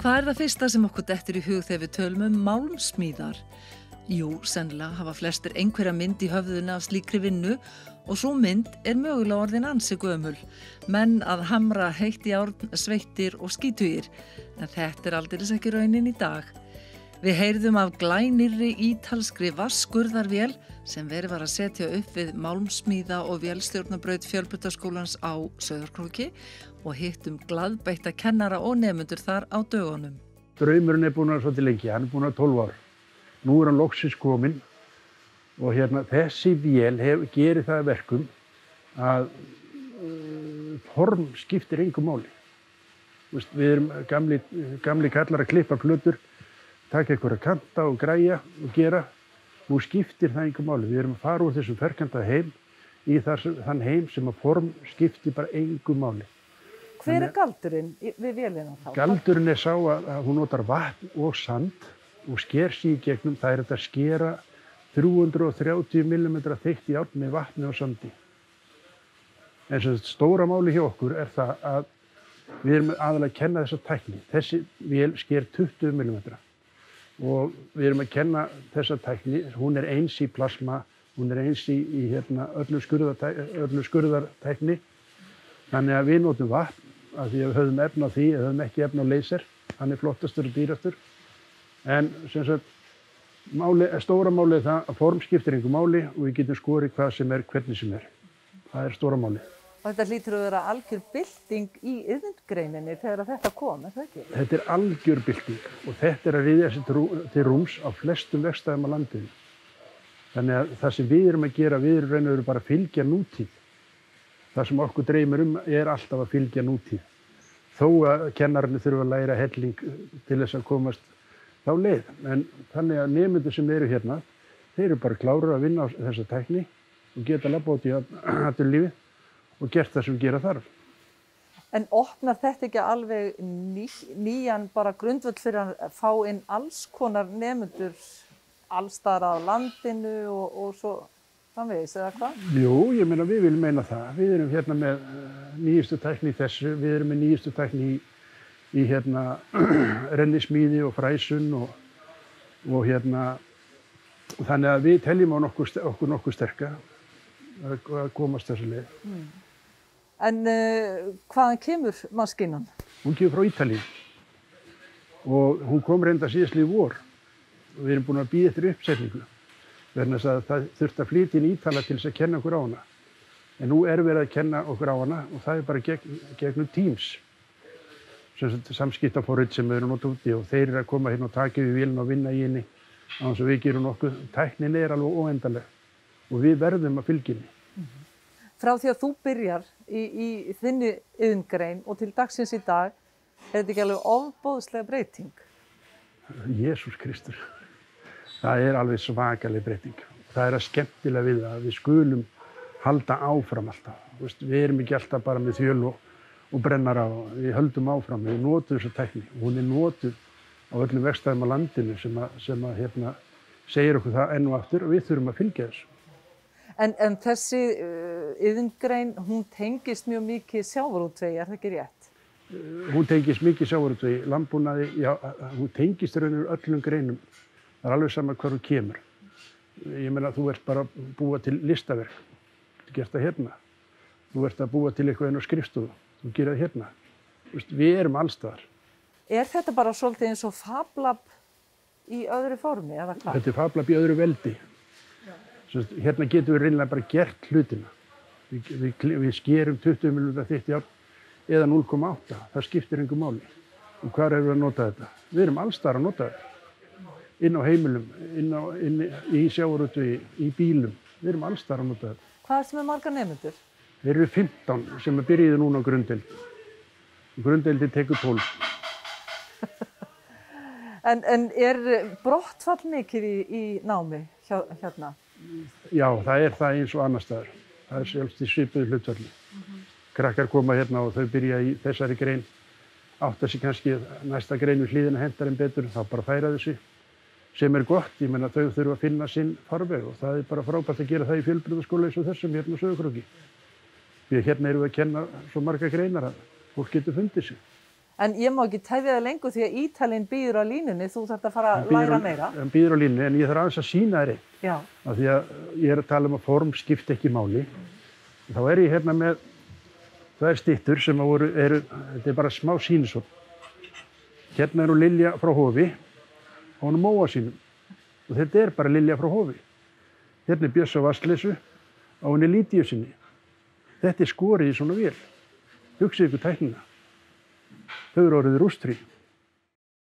Hvað það fyrsta sem okkur dettur í hug þegar við tölum málmsmíðar? Jú, sennilega hafa flestir einhverja mynd í höfðuna af slíkri vinnu og svo mynd mögulega orðin ansi gömul. Menn að hamra heitt járn, sveittir og skítugir, en þetta aldeilis ekki raunin í dag. Við heyrðum af glænýrri ítalskri vatnsskurðarvél sem verið var að setja upp við málmsmíða og vélstjórnabraut Fjölbrautaskólans á Sauðárkróki og hittum glaðbeita kennara og nemendur þar á dögunum. Draumurinn búinn að svolítið lengi, hann búinn að 12 ár. Nú hann loksins kominn og þessi vél gerir það að verkum að form skiptir engu máli. Við erum gamli kallar að klippa plötur, taka einhverja kanta og græja og gera. Nú skiptir það engu máli. Við erum að fara úr þessum ferkanta heim í þann heim sem að form skiptir bara engu máli. Hver galdurinn við vélina þá? Galdurinn sá að hún notar vatn og sand og sker sig í gegnum. Það hægt að skera 330 mm þykkt járn með vatni og sandi. En sem stóra máli hjá okkur það að við erum aðalega að kenna þessa tækni. Þessi vél sker 20 mm. Og við erum að kenna þessa tækni, hún eins í plasma, hún eins í öllu skurðartækni. Þannig að við notum vatn, af því að við höfum efni á því, við höfum ekki efni á laser, hann flottastur og dýrastur. En sem sagt, stóra málið það að form skiptir engu máli og við getum skorið hvað sem hvernig sem Það stóra málið. Og þetta hlýtur að vera algjör bylting í iðngreininni þegar þetta kom, það ekki? Þetta algjör bylting og þetta að ryðja sig til rúms á flestum verkstæðum á landinu. Þannig að það sem við erum að gera, við erum raun og veru bara að fylgja nútíð. Það sem okkur dreymir alltaf að fylgja nútíð. Þó að kennararnir þurfa að læra helling til þess að komast þá leið. En þannig að nemendur sem eru hérna, þeir eru bara klárir að vinna á þessa tækni og geta labba út í atvinnulífið og gert það sem gera þarf. En opnar þetta ekki alveg nýjan bara grundvöll fyrir að fá inn alls konar nemendur alls staðar á landinu og svo framvegis, eða hvað? Jú, ég meina við viljum meina það. Við erum hérna með nýjustu tækni í þessu, við erum með nýjustu tækni í rennismíði og fræsun og þannig að við teljum á okkur nokkuð sterka að komast þessu leið. En hvaðan kemur maskínan? Hún kemur frá Ítalíu og hún kom reynda síðastliðið vor og við erum búin að bíða eftir uppsetningu vegna þess að það þurfti að flytja inn Ítala til þess að kenna okkur á hana. En nú verið að kenna okkur á hana og það bara gegnum Teams, samskiptaforrit sem við erum notað úti og þeir eru að koma hérna og taka við vélina og vinna í henni á þess að við gerum nokkuð. Tæknin alveg óendanleg og við verðum að fylgja henni. Frá því að þú byrjar í þinni iðngrein og til dagsins í dag, þetta ekki alveg ofboðslega breyting? Jesús Kristur, það alveg svakaleg breyting. Það að skemmtilega við það að við skulum halda áfram alltaf. Við erum ekki alltaf bara með þjöl og brennar á, við höldum áfram, við notum þessu tækni. Hún notuð á öllum verkstæðum á landinu sem segir okkur það enn og aftur og við þurfum að fylgja þessu. En þessi iðngrein, hún tengist mjög mikið sjávarútvegi, það ekki rétt? Hún tengist mikið sjávarútvegi, landbúnaði, já, hún tengist raunir öllum greinum. Það alveg sama hvar hún kemur. Ég meina, þú ert bara að búa til listaverk, þú gert það hérna. Þú ert að búa til eitthvað inn á skrifstofu, þú gerir það hérna. Við erum allstaðar. Þetta bara svolítið eins og FabLab í öðru formi, eða hvað? Þetta FabLab í öðru veldi. Hérna getum við reynilega bara gert hlutina. Við skerum 20 mm þykkt járn eða 0,8. Það skiptir engu máli. Og hvar erum við að nota þetta? Við erum allstaðar að nota þetta. Inn á heimilum, í sjávarútvegi, í bílum. Við erum allstaðar að nota þetta. Hvað sem margar nemendur? Þeir eru 15 sem byrjuðu núna á grunddeild. Grunddeildin tekur 12. En brottfall mikið í námi hérna? Já, það það eins og annar staðar. Það sjálfst í svipuðu hlutfalli. Krakkar koma hérna og þau byrja í þessari grein, átta sig kannski næsta grein við hliðina hentar þeim betur, þá bara færa þessu. Sem gott, ég meina þau þurfa að finna sinn farveg og það bara frábært að gera það í Fjölbrautaskóla eins og þessum hérna á Sauðárkróki. Því að hérna erum við að kenna svo marga greinar að fólk getur fundið sig. En ég má ekki tefja það lengur því að Ítalinn býður á línunni, þú þarft að fara að læra meira. Hann býður á línunni, en ég þarf aðeins að sýna þér eitt. Já. Af því að ég að tala að form skipti ekki máli. Þá ég hérna með tvær styttur sem þetta bara smá sýnisot. Hérna hún Lilja frá Hofi og hún Móa sínum. Og þetta bara Lilja frá Hofi. Hérna Bjöss á Vatnsleysu og hún Lídíu sinni. Þetta skorið í svona vél. Hugsið ykkur tæknina. Þau orðið rústfrí.